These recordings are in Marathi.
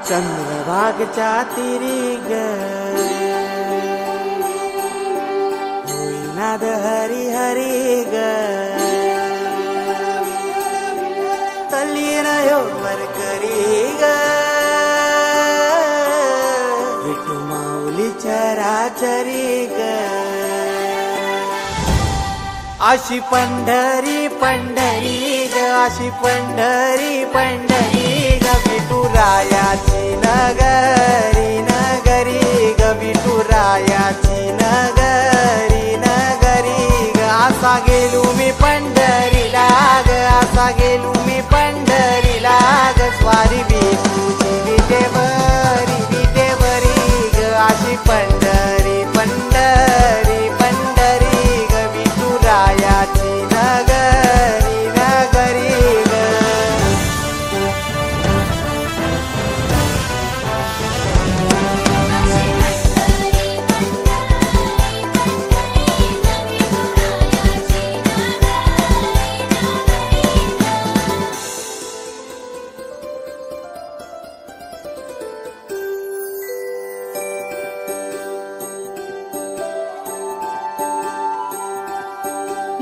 चंद्रभागच्या तिरी ग होईनाद हरी हरी ग तल्लीन वर करी ग विठू माऊली चराचरी ग अशी पंढरी पंढरी ग अशी पंढरी पंढरी ग विठुरायाची नगरी नगरी ग विठुरायाची नगरी नगरी ग असा गेलो मी पंढरीला ग असा गेलो मी पंढरीला ग स्वारी विठूची विटेवरी विटेवरी ग अशी पंढरी पंढरी पंढरी ग विठुरायाची नगरी नगरी ग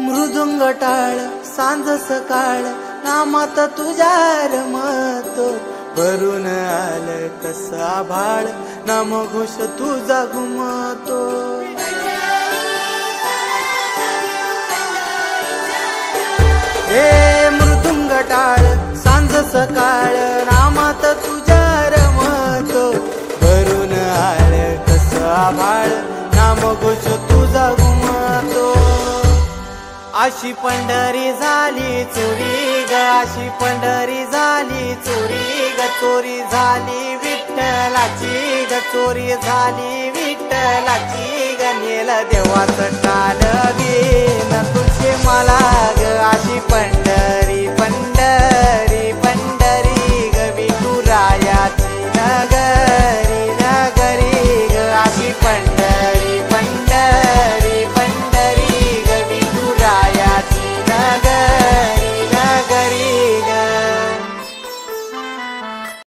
मृदुंग टाळ सांज सकाळ नामात तुझ्या रमतो भरून आलं कसा भाळ नाम घोष तुझा घुमतो हे मृदुंग टाळ सांज सकाळ नामात तुझ्या रमतो भरून आलं कसा भाळ नाम घोष तुझा घुमतो अशी पंढरी झाली चोरी ग अशी पंढरी झाली चोरी ग चोरी झाली विठ्ठलाची ग चोरी झाली विठ्ठलाची ग नेल देवाचं टाळ बिन तुझे मला ग अशी पंढरी